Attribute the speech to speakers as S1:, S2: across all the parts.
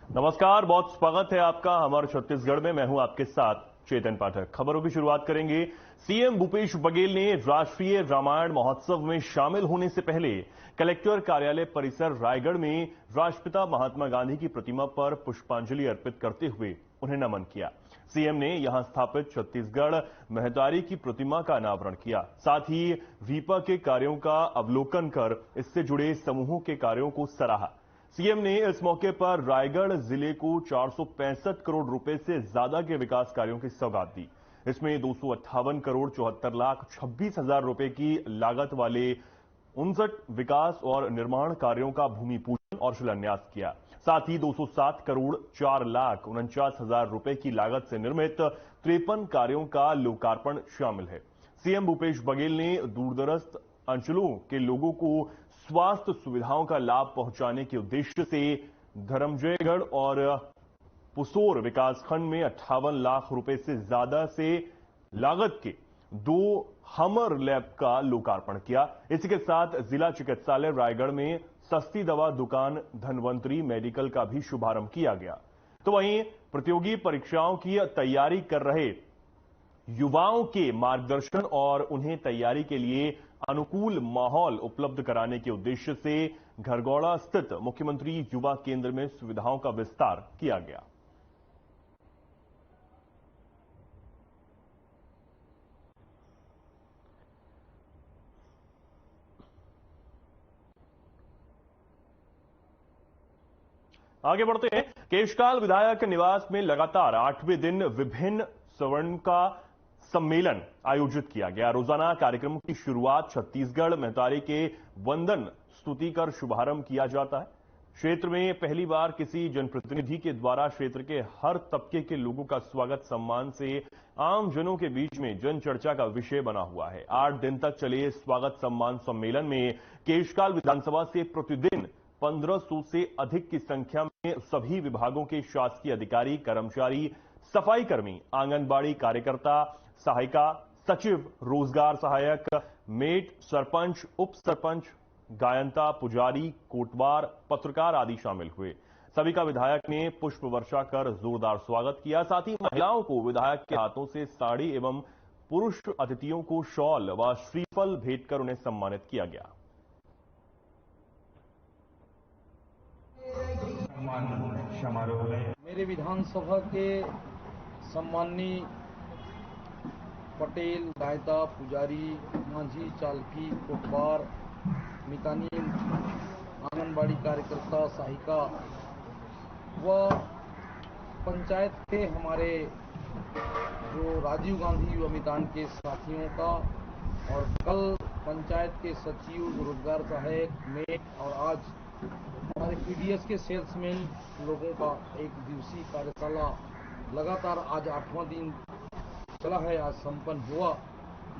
S1: नमस्कार, बहुत स्वागत है आपका हमारे छत्तीसगढ़ में। मैं हूं आपके साथ चेतन पाठक। खबरों की शुरुआत करेंगे। सीएम भूपेश बघेल ने राष्ट्रीय रामायण महोत्सव में शामिल होने से पहले कलेक्टर कार्यालय परिसर रायगढ़ में राष्ट्रपिता महात्मा गांधी की प्रतिमा पर पुष्पांजलि अर्पित करते हुए उन्हें नमन किया। सीएम ने यहां स्थापित छत्तीसगढ़ महतारी की प्रतिमा का अनावरण किया। साथ ही वीपा के कार्यों का अवलोकन कर इससे जुड़े समूहों के कार्यों को सराहा। सीएम ने इस मौके पर रायगढ़ जिले को 465 करोड़ रुपए से ज्यादा के विकास कार्यों की सौगात दी। इसमें 258 करोड़ 74 लाख 26 हजार रुपए की लागत वाले 59 विकास और निर्माण कार्यों का भूमि पूजन और शिलान्यास किया। साथ ही 207 करोड़ 4 लाख 49 हजार रुपए की लागत से निर्मित 53 कार्यों का लोकार्पण शामिल है। सीएम भूपेश बघेल ने दूरदराज अंचलों के लोगों को स्वास्थ्य सुविधाओं का लाभ पहुंचाने के उद्देश्य से धर्मजयगढ़ और पुसोर विकासखंड में 58 लाख रुपए से ज्यादा से लागत के 2 हमर लैब का लोकार्पण किया। इसी के साथ जिला चिकित्सालय रायगढ़ में सस्ती दवा दुकान धनवंतरी मेडिकल का भी शुभारंभ किया गया। तो वहीं प्रतियोगी परीक्षाओं की तैयारी कर रहे युवाओं के मार्गदर्शन और उन्हें तैयारी के लिए अनुकूल माहौल उपलब्ध कराने के उद्देश्य से घरगौड़ा स्थित मुख्यमंत्री युवा केंद्र में सुविधाओं का विस्तार किया गया। आगे बढ़ते हैं। केशकाल विधायक निवास में लगातार 8वें दिन विभिन्न सवर्ण का सम्मेलन आयोजित किया गया। रोजाना कार्यक्रम की शुरुआत छत्तीसगढ़ महतारी के वंदन स्तुति कर शुभारंभ किया जाता है। क्षेत्र में पहली बार किसी जनप्रतिनिधि के द्वारा क्षेत्र के हर तबके के लोगों का स्वागत सम्मान से आम जनों के बीच में जन चर्चा का विषय बना हुआ है। 8 दिन तक चले स्वागत सम्मान सम्मेलन में केशकाल विधानसभा से प्रतिदिन 1500 से अधिक की संख्या में सभी विभागों के शासकीय अधिकारी, कर्मचारी, सफाई कर्मी, आंगनबाड़ी कार्यकर्ता, सहायिका, सचिव, रोजगार सहायक, मेट, सरपंच, उप सरपंच, गायनता, पुजारी, कोटवार, पत्रकार आदि शामिल हुए। सभी का विधायक ने पुष्प वर्षा कर जोरदार स्वागत किया। साथ ही महिलाओं को विधायक के हाथों से साड़ी एवं पुरुष अतिथियों को शॉल व श्रीफल भेंट कर उन्हें सम्मानित किया गया।
S2: समारोह में
S3: मेरे विधानसभा के सम्माननीय पटेल, गायता, पुजारी, मांझी, चालकी, कोटवार, मितानी, आंगनबाड़ी कार्यकर्ता, सहायिका व पंचायत के हमारे जो राजीव गांधी युवा मितान के साथियों का और कल पंचायत के सचिव, रोजगार सहायक, मेट और आज हमारे पीडीएस के सेल्समैन लोगों का एक दिवसीय कार्यशाला लगातार आज 8वां दिन चला है, आज संपन्न हुआ,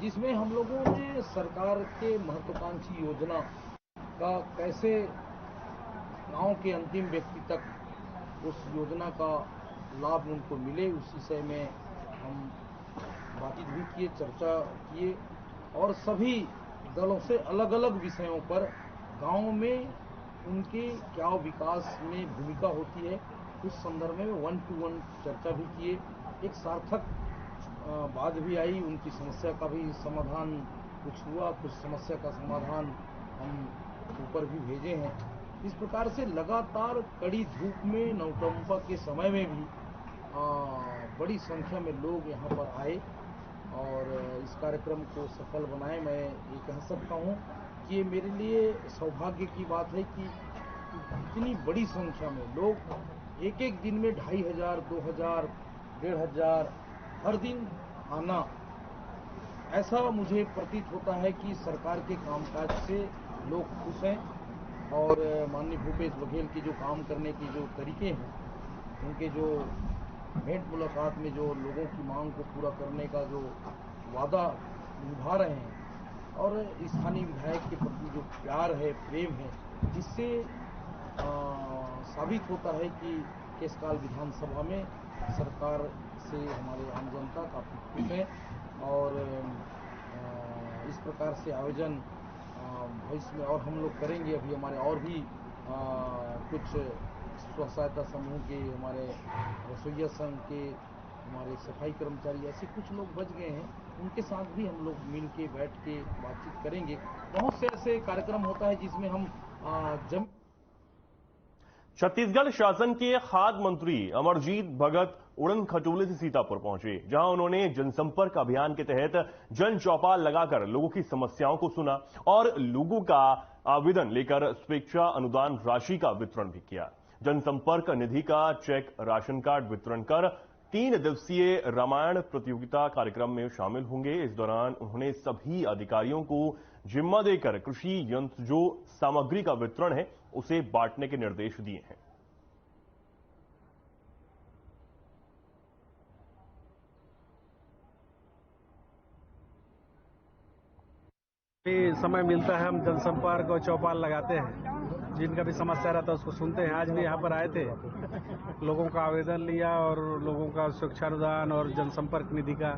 S3: जिसमें हम लोगों ने सरकार के महत्वाकांक्षी योजना का कैसे गांव के अंतिम व्यक्ति तक उस योजना का लाभ उनको मिले, उस विषय में हम बातचीत भी किए, चर्चा किए और सभी दलों से अलग अलग विषयों पर गांव में उनके क्या विकास में भूमिका होती है उस संदर्भ में 1-to-1 चर्चा भी किए। एक सार्थक बात भी आई, उनकी समस्या का भी समाधान कुछ हुआ, कुछ समस्या का समाधान हम ऊपर भी भेजे हैं। इस प्रकार से लगातार कड़ी धूप में नवतंपा के समय में भी बड़ी संख्या में लोग यहाँ पर आए और इस कार्यक्रम को सफल बनाए। मैं ये कह सकता हूँ कि ये मेरे लिए सौभाग्य की बात है कि इतनी बड़ी संख्या में लोग एक एक दिन में 2500, 2000, 1500 हर दिन आना, ऐसा मुझे प्रतीत होता है कि सरकार के कामकाज से लोग खुश हैं और माननीय भूपेश बघेल के जो काम करने के जो तरीके हैं, उनके जो भेंट मुलाकात में जो लोगों की मांग को पूरा करने का जो वादा निभा रहे हैं और स्थानीय विधायक के प्रति जो प्यार है, प्रेम है, इससे साबित होता है कि केशकाल विधानसभा में सरकार से हमारे आम जनता काफी खुश है और इस प्रकार से आयोजन भविष्य में और हम लोग करेंगे। अभी हमारे और भी कुछ स्व सहायता समूह के, हमारे रसोइया संघ के, हमारे सफाई कर्मचारी, ऐसे कुछ लोग बच गए हैं। उनके साथ भी हम लोग मिल के बैठ के बातचीत करेंगे। बहुत से ऐसे कार्यक्रम होता है जिसमें हम
S1: छत्तीसगढ़ शासन के खाद्य मंत्री अमरजीत भगत उड़न खटोले से सीतापुर पहुंचे, जहां उन्होंने जनसंपर्क अभियान के तहत जन चौपाल लगाकर लोगों की समस्याओं को सुना और लोगों का आवेदन लेकर स्वेच्छा अनुदान राशि का वितरण भी किया। जनसंपर्क निधि का चेक, राशन कार्ड वितरण कर 3 दिवसीय रामायण प्रतियोगिता कार्यक्रम में शामिल होंगे। इस दौरान उन्होंने सभी अधिकारियों को जिम्मा देकर कृषि यंत्र जो सामग्री का वितरण है उसे बांटने के निर्देश दिए हैं।
S4: समय मिलता है हम जनसंपर्क और चौपाल लगाते हैं, जिनका भी समस्या रहता है उसको सुनते हैं। आज भी यहाँ पर आए थे, लोगों का आवेदन लिया और लोगों का स्वेच्छानुदान और जनसंपर्क निधि का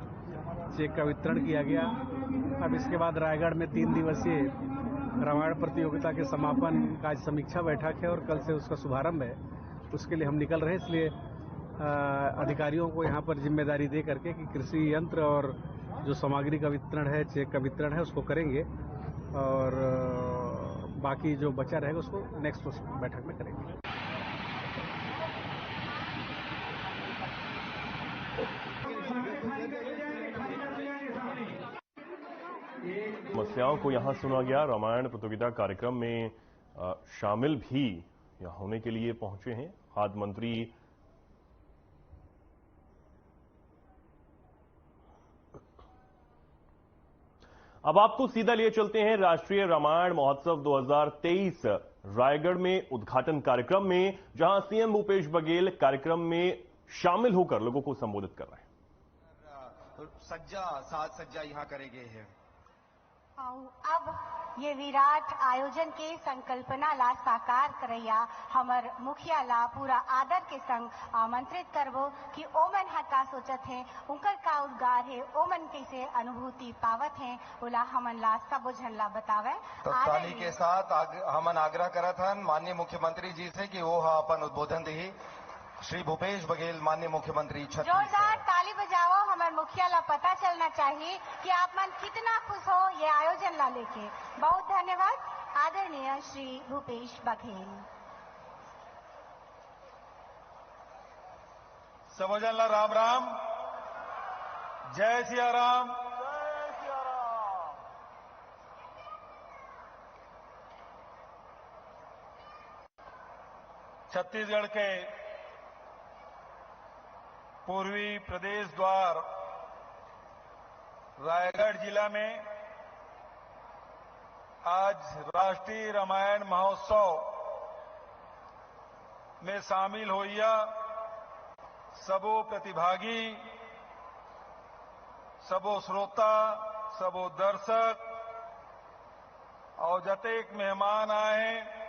S4: चेक का वितरण किया गया। अब इसके बाद रायगढ़ में 3 दिवसीय रामायण प्रतियोगिता के समापन का आज समीक्षा बैठक है और कल से उसका शुभारंभ है। उसके लिए हम निकल रहे हैं, इसलिए अधिकारियों को यहाँ पर जिम्मेदारी दे करके कि कृषि यंत्र और जो सामग्री का वितरण है, चेक का वितरण है, उसको करेंगे और बाकी जो बचा रहेगा उसको नेक्स्ट बैठक में करेंगे।
S1: समस्याओं को यहां सुना गया। रामायण प्रतियोगिता कार्यक्रम में शामिल भी यहां होने के लिए पहुंचे हैं खाद्य मंत्री अब आपको सीधा लिए चलते हैं राष्ट्रीय रामायण महोत्सव 2023 रायगढ़ में उद्घाटन कार्यक्रम में, जहां सीएम भूपेश बघेल कार्यक्रम में शामिल होकर लोगों को संबोधित कर रहे हैं।
S5: साज सज्जा यहाँ करे गए हैं।
S6: अब ये विराट आयोजन के संकल्पना ला साकार करैया हमर मुखिया ला पूरा आदर के संग आमंत्रित करबो कि ओमन ह का सोचत है, उनकर का उद्गार है, ओमन कैसे अनुभूति पावत है, ओला हमन ला सबो झन ला बतावे।
S5: तो ताली के साथ हमन आग्रह करत हन माननीय मुख्यमंत्री जी से कि वो अपन उद्बोधन दी। श्री भूपेश बघेल माननीय मुख्यमंत्री छत्तीसगढ़।
S6: जोरदार ताली बजाओ, हमारे मुखिया ला पता चलना चाहिए कि आप मन कितना खुश हो ये आयोजन ला लेके। बहुत धन्यवाद आदरणीय श्री भूपेश बघेल।
S5: सबो जन ला राम राम, जय सिया राम। छत्तीसगढ़ के पूर्वी प्रदेश द्वार रायगढ़ जिला में आज राष्ट्रीय रामायण महोत्सव में शामिल होइया सबो प्रतिभागी, सबो श्रोता, सबो दर्शक और जतेक मेहमान आए हैं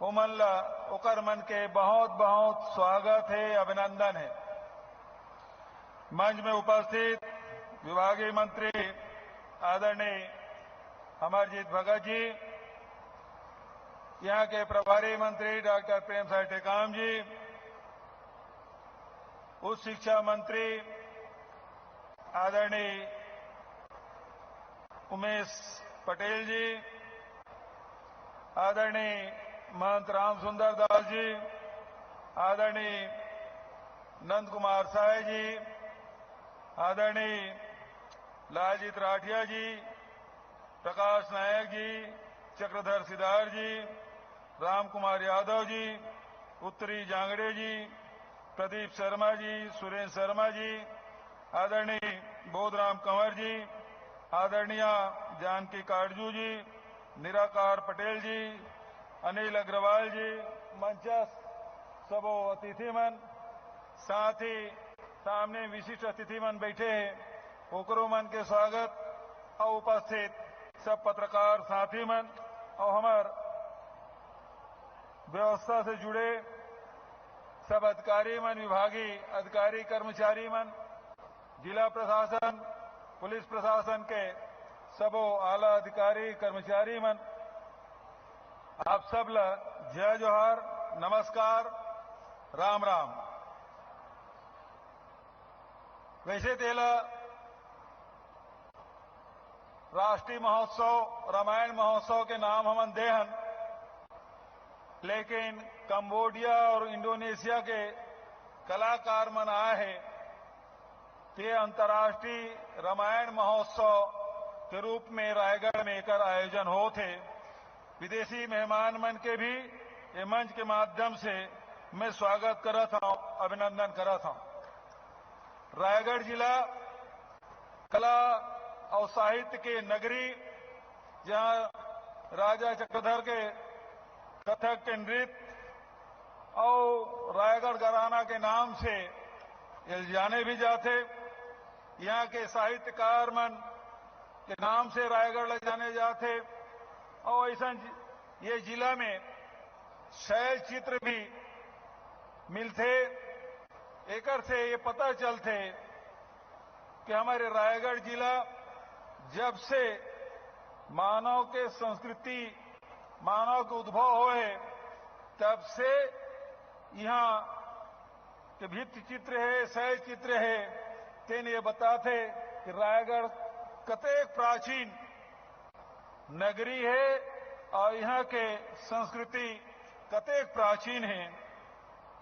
S5: उमन ला ओकर मन के बहुत बहुत स्वागत है, अभिनंदन है। मंच में उपस्थित विभागीय मंत्री आदरणीय अमरजीत भगत जी, यहाँ के प्रभारी मंत्री डॉक्टर प्रेम साय टेकाम जी, उच्च शिक्षा मंत्री आदरणीय उमेश पटेल जी, आदरणीय महंत राम सुंदर दास जी, आदरणीय नंद कुमार साय जी, आदरणीय लालजीत राठिया जी, प्रकाश नायक जी, चक्रधर सिदार जी, राम कुमार यादव जी, उत्तरी जांगड़े जी, प्रदीप शर्मा जी, सुरेंद्र शर्मा जी, आदरणीय बोधराम कंवर जी, आदरणीय जानकी काटजू जी, निराकार पटेल जी, अनिल अग्रवाल जी, मंचस्थ सबो अतिथिमन, साथ ही सामने विशिष्ट अतिथिमन बैठे हैं, ओकरो मन के स्वागत और उपस्थित सब पत्रकार साथी मन और हमार व्यवस्था से जुड़े सब अधिकारी मन, विभागीय अधिकारी कर्मचारी मन, जिला प्रशासन, पुलिस प्रशासन के सबो आला अधिकारी कर्मचारी मन, आप सब ला जय जोहार। नमस्कार, राम राम। वैसे तेला राष्ट्रीय महोत्सव रामायण महोत्सव के नाम हमन देहन, लेकिन कंबोडिया और इंडोनेशिया के कलाकार मन आए हैं। ये अंतर्राष्ट्रीय रामायण महोत्सव के रूप में रायगढ़ में एकर आयोजन हो थे। विदेशी मेहमान मन के भी ये मंच के माध्यम से मैं स्वागत करत हूं, अभिनंदन करत हूं। रायगढ़ जिला कला और साहित्य के नगरी, जहां राजा चक्रधर के कथक के नृत्य और रायगढ़ घराना के नाम से ये जाने भी जाते। यहाँ के साहित्यकार मन के नाम से रायगढ़ ले जाने जाते। और ऐसा ये जिला में शैल चित्र भी मिलते। एकर से ये पता चलते कि हमारे रायगढ़ जिला जब से मानव के संस्कृति, मानव के उद्भव हुए, तब से यहाँ के भित्ति चित्र है, शैल चित्र है। तेन ये बताते कि रायगढ़ कतेक प्राचीन नगरी है और यहाँ के संस्कृति कतेक प्राचीन है।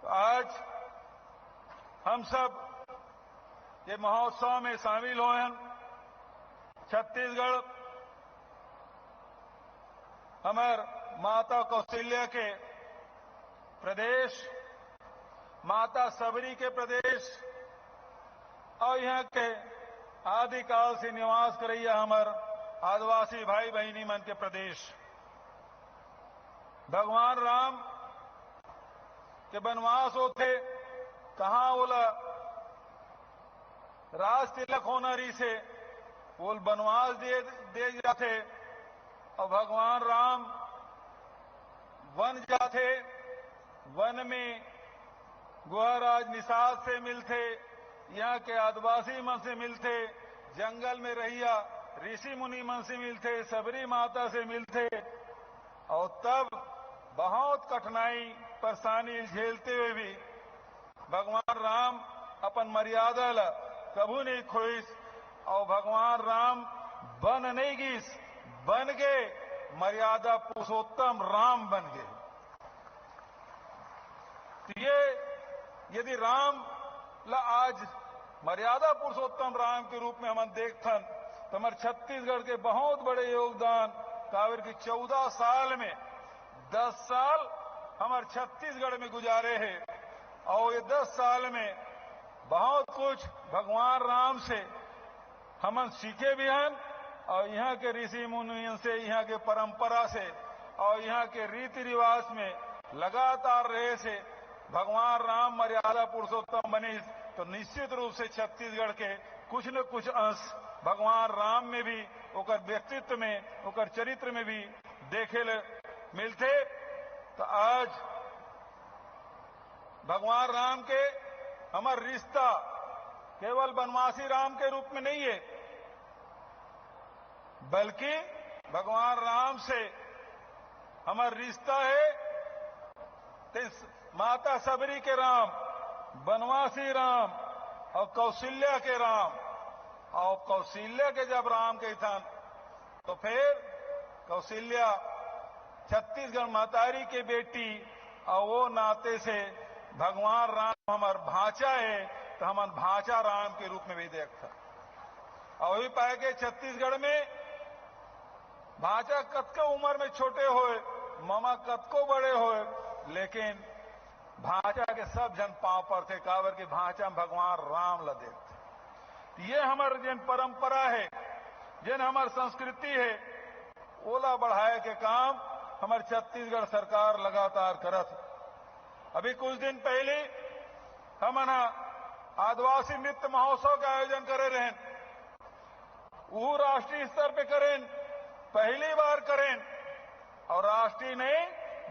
S5: तो आज हम सब ये महोत्सव में शामिल हुए हैं। छत्तीसगढ़ हमार माता कौशल्या के प्रदेश, माता सबरी के प्रदेश और यहाँ के आदिकाल से निवास करैया हमार आदिवासी भाई बहनी मन के प्रदेश। भगवान राम के वनवास होते, कहाँ बोला राज तिलक होनरी से बोल वनवास दे जाते और भगवान राम वन जाते। वन में गुहाराज निषाद से मिलते, यहाँ के आदिवासी मन से मिलते, जंगल में रहिया ऋषि मुनि मन से मिलते, सबरी माता से मिलते। और तब बहुत कठिनाई परेशानी झेलते हुए भी भगवान राम अपन मर्यादा ला कभू नहीं खोइस और भगवान राम बन नहीं गिस, बन गए मर्यादा पुरुषोत्तम राम बन गए। तो ये यदि राम ला आज मर्यादा पुरुषोत्तम राम के रूप में हम देखथन, तो हमारे छत्तीसगढ़ के बहुत बड़े योगदान कावर की 14 साल में 10 साल हमारे छत्तीसगढ़ में गुजारे हैं। और ये 10 साल में बहुत कुछ भगवान राम से हम सीखे भी हैं और यहाँ के ऋषि मुनियों से, यहाँ के परंपरा से और यहाँ के रीति रिवाज में लगातार रहे से भगवान राम मर्यादा पुरुषोत्तम बने। तो निश्चित रूप से छत्तीसगढ़ के कुछ न कुछ अंश भगवान राम में भी, ओकर व्यक्तित्व में, ओकर चरित्र में भी देखे मिलते। तो आज भगवान राम के हमार रिश्ता केवल वनवासी राम के रूप में नहीं है, बल्कि भगवान राम से हमारा रिश्ता है माता सबरी के राम, वनवासी राम और कौशल्या के राम। और कौशल्या के जब राम के थन, तो फिर कौशल्या छत्तीसगढ़ महतारी के बेटी और वो नाते से भगवान राम हमार भांचा है, तो हम भांचा राम के रूप में भी देखता। और भी पाए के छत्तीसगढ़ में भांचा कतको उम्र में छोटे होए, मामा कतको बड़े होए, लेकिन भांचा के सब जन पांव पर थे, कावर के भांचा में भगवान राम ला देखते। ये हमार जन परंपरा है, जन हमार संस्कृति है, ओला बढ़ाए के काम हमार छत्तीसगढ़ सरकार लगातार करत। अभी कुछ दिन पहले हम आदिवासी नृत्य महोत्सव का आयोजन करे रहे। वो राष्ट्रीय स्तर पे करें, पहली बार करें, और राष्ट्रीय नहीं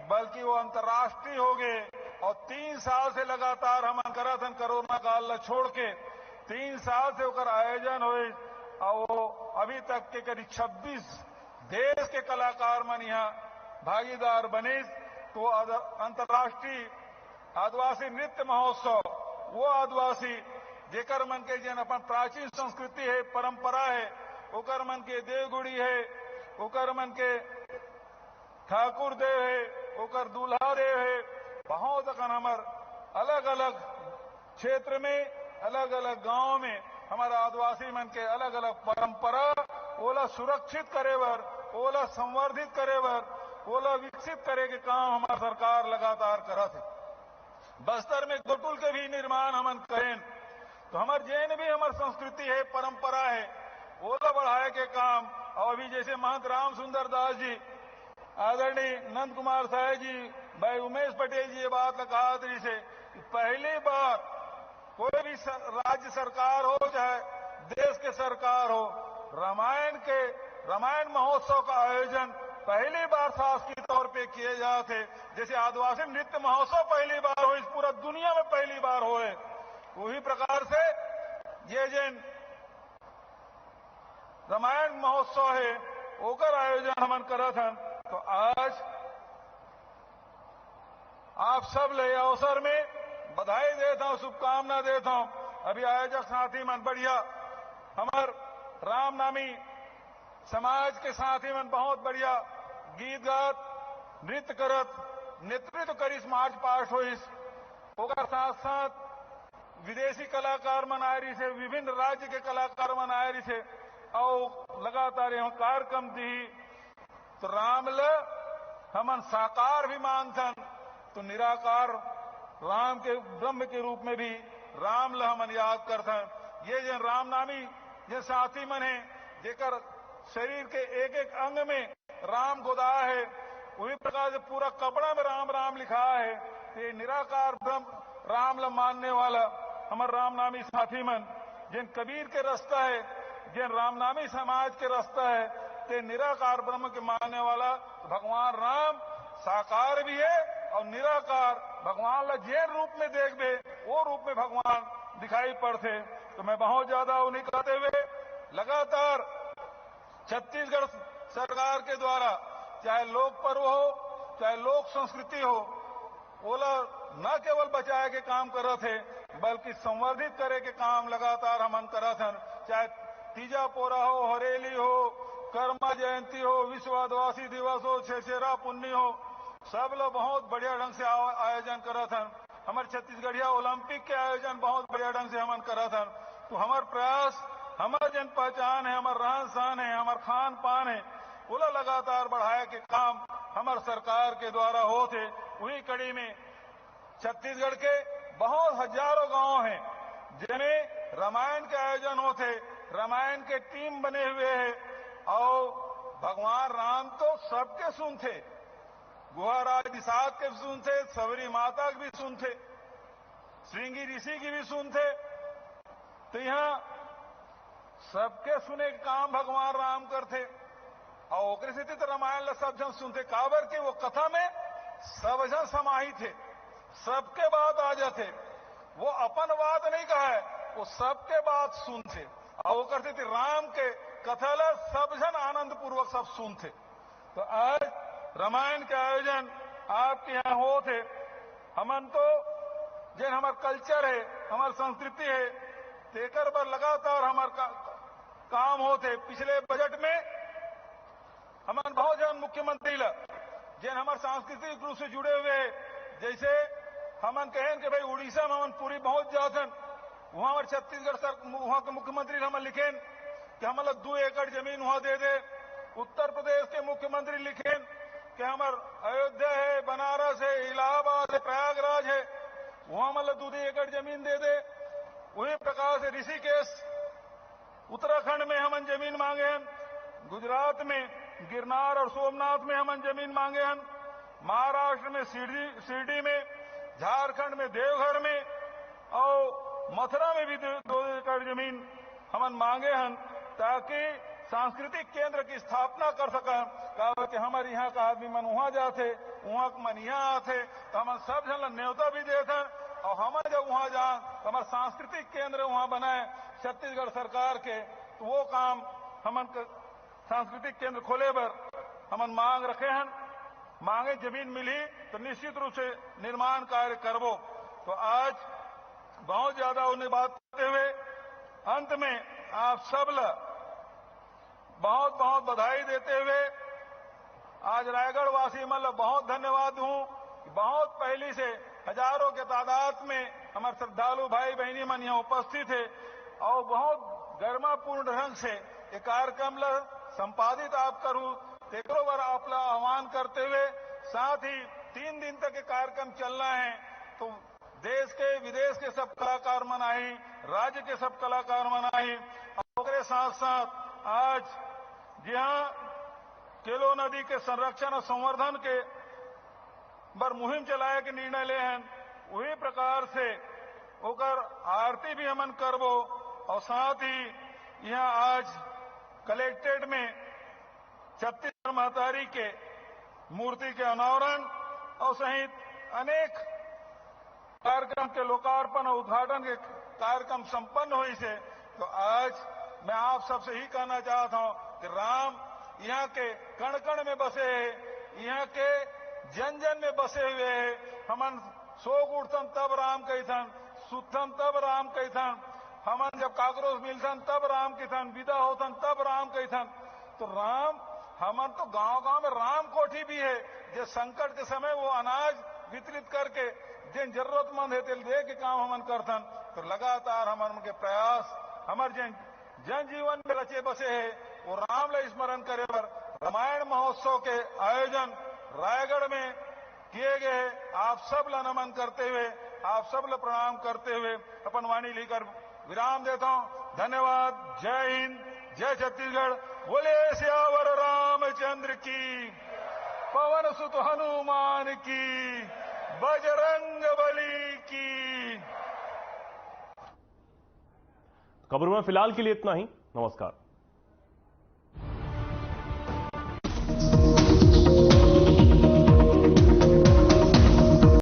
S5: बल्कि वो अंतर्राष्ट्रीय हो गए। और 3 साल से लगातार हम करत हन, कोरोना काल ला छोड़ के 3 साल से ओकर आयोजन हुए। और वो अभी तक के करीब 26 देश के कलाकार मन यहाँ भागीदार बने। तो अंतर्राष्ट्रीय आदिवासी नृत्य महोत्सव, वो आदिवासी जेकर मन के जन अपन प्राचीन संस्कृति है, परंपरा है, ओकर मन के देवगुड़ी है, ओकर मन के ठाकुर देव है, ओकर दूल्हा देव है। बहुत अकन हमार अलग अलग क्षेत्र में, अलग अलग गांव में हमारा आदिवासी मन के अलग अलग परंपरा ओला सुरक्षित करे बर, ओला संवर्धित करे बर, ओला विकसित करे के काम हमारा सरकार लगातार करत है। बस्तर में गोटुल के भी निर्माण हमन करें तो हमार जैन भी हमार संस्कृति है, परंपरा है, ओला बढ़ाए के काम। और अभी जैसे महंत राम सुंदर दास जी, आदरणीय नंद कुमार साय जी, भाई उमेश पटेल जी ये बात कहा था जिसे पहली बार कोई भी राज्य सरकार हो चाहे देश के सरकार हो, रामायण महोत्सव का आयोजन पहली बार शासकीय तौर पे किए जाते। जैसे आदिवासी नृत्य महोत्सव पहली बार हो, इस पूरा दुनिया में पहली बार होए, वही प्रकार से ये जैन रामायण महोत्सव है ओकर आयोजन हमन करत हन। तो आज आप सब ले अवसर में बधाई देता हूं, शुभकामना देता हूं। अभी आयोजक साथी मन बढ़िया, हमार रामनामी समाज के साथी मन बहुत बढ़िया गीत गात, नृत्य करत, नेतृत्व करिस, मार्च पास्ट होइस। ओकर साथ साथ विदेशी कलाकार मन आए रही से, विभिन्न राज्य के कलाकार मन आए रही से और लगातार यहाँ कार्यक्रम दी। तो रामल हमन साकार भी मानथन, तो निराकार राम के ब्रह्म के रूप में भी रामल हमन याद करथन। ये जन रामनामी जे साथी मन है, जेकर शरीर के एक एक अंग में राम गोदा है, वही प्रकार से पूरा कपड़ा में राम राम लिखा है। ये निराकार ब्रह्म रामल मानने वाला हमार रामनामी साथी मन, जिन कबीर के रास्ता है, जिन रामनामी समाज के रास्ता है, ते निराकार ब्रह्म के मानने वाला भगवान राम साकार भी है और निराकार भगवान ला जे रूप में देखबे वो रूप में भगवान दिखाई पड़ते। तो मैं बहुत ज्यादा उन्हीं कहते हुए लगातार छत्तीसगढ़ सरकार के द्वारा चाहे लोक पर्व हो, चाहे लोक संस्कृति हो, ओला न केवल बचाए के काम करत है बल्कि संवर्धित करे के काम लगातार हमन करत हन। चाहे तीजा पोरा हो, हरेली हो, कर्मा जयंती हो, विश्व आदिवासी दिवस हो, छेसेरा पुन्नी हो, सब लोग बहुत बढ़िया ढंग से आयोजन करत हन। हमारे छत्तीसगढ़िया ओलंपिक के आयोजन बहुत बढ़िया ढंग से हमन करत हन। तो हमार प्रयास, हमार जन पहचान है, हमार रहन सहन है, हमार खान पान है, ओला लगातार बढ़ाए के काम हमार सरकार के द्वारा होते। वही कड़ी में छत्तीसगढ़ के बहुत हजारों गांव हैं जिन्हें रामायण के आयोजन होते, रामायण के टीम बने हुए हैं और भगवान राम तो सबके सुनते, गुहाराज निषाद के भी सुनते, सबरी माता के भी सुनते, श्रृंगी ऋषि की भी सुनते। तो यहाँ सबके सुने काम भगवान राम करते और ओकरे से तो रामायण ला सब जन सुनते। काबर के वो कथा में सब जन समाहित थे, सबके बात आ जाते, वो अपन बात नहीं कहा है, वो सबके बात सुनते और वो करते थे राम के कथा ला सब जन आनंद पूर्वक सब सुनते। तो आज रामायण के आयोजन आपके यहाँ हो थे। हमन तो जिन हमार कल्चर है, हमार संस्कृति है, तेकर पर लगातार हमार काम होते। पिछले बजट में हमन बहुत जन मुख्यमंत्री ला जिन हमार सांस्कृतिक रूप से जुड़े हुए, जैसे हमन कहें कि भाई उड़ीसा में हमन पूरी पहुंच जातन, वहां हमारे छत्तीसगढ़ वहां के मुख्यमंत्री हमन लिखें कि हमन 2 एकड़ जमीन वहां दे दे। उत्तर प्रदेश के मुख्यमंत्री लिखें कि हमार अयोध्या है, बनारस है, इलाहाबाद है, प्रयागराज है, वहां मतलब 2 एकड़ जमीन दे दे। वही प्रकार से ऋषिकेश उत्तराखंड में हमन जमीन मांगे हैं, गुजरात में गिरनार और सोमनाथ में हमन जमीन मांगे हैं, महाराष्ट्र में शिरडी में, झारखंड में देवघर में और मथुरा में भी 2 एकड़ जमीन हमन मांगे हैं ताकि सांस्कृतिक केंद्र की स्थापना कर सकें। कहा कि हमारे यहाँ का आदमी मन वहां जाते, वहां मन यहाँ आते, तो हम सब जन न्योता भी देते और हम जब वहां जाए तो हमारा सांस्कृतिक केंद्र वहां बनाए छत्तीसगढ़ सरकार के। तो वो काम हमन सांस्कृतिक केंद्र खोले पर हमन मांग रखे हैं। मांगे जमीन मिली तो निश्चित रूप से निर्माण कार्य करबो। तो आज बहुत ज्यादा उन्हें बात करते हुए अंत में आप सब बहुत बहुत बधाई देते हुए आज रायगढ़ वासी मतलब बहुत धन्यवाद दूं। बहुत पहले से हजारों के तादाद में हमारे श्रद्धालु भाई बहनी मन यहाँ उपस्थित है और बहुत गर्मापूर्ण ढंग से ये कार्यक्रम संपादित आप करूं तेकरो बार आपला आह्वान करते हुए साथ ही 3 दिन तक ये कार्यक्रम चलना है। तो देश के विदेश के सब कलाकार मन आए, राज्य के सब कलाकार मन आए और साथ साथ आज जहां केलो नदी के संरक्षण और संवर्धन के बर मुहिम चलाए के निर्णय ले हैं वही प्रकार से होकर आरती भी हमन करबो और साथ ही यहाँ आज कलेक्ट्रेट में छत्तीसगढ़ महतारी के मूर्ति के अनावरण और सहित अनेक कार्यक्रम के लोकार्पण और उद्घाटन के कार्यक्रम संपन्न हुई से। तो आज मैं आप सबसे ही कहना चाहता हूं कि राम यहाँ के कण कण में बसे है, यहाँ के जन जन में बसे हुए है। हमन सोग उठतन तब राम कहीथन, सुतन तब राम कहीथन, हमन जब काकरोच मिलथन तब राम कहीथन, विदा होतन तब राम कहीथन। तो राम हमन तो गांव गांव में राम कोठी भी है जो संकट के समय वो अनाज वितरित करके जिन जरूरतमंद है तेल दे के काम हमन करथन। तो लगातार हमन के प्रयास हमार जन जीवन में रचे बसे है वो राम ला स्मरण करे पर रामायण महोत्सव के आयोजन रायगढ़ में किए गए। आप सब ला नमन करते हुए आप सब ला प्रणाम करते हुए अपन वाणी लेकर विराम देता हूं। धन्यवाद। जय हिंद, जय छत्तीसगढ़। बोले सियावर रामचंद्र की, पवन सुत हनुमान की, बजरंग बली की।
S1: खबरों में फिलहाल के लिए इतना ही। नमस्कार।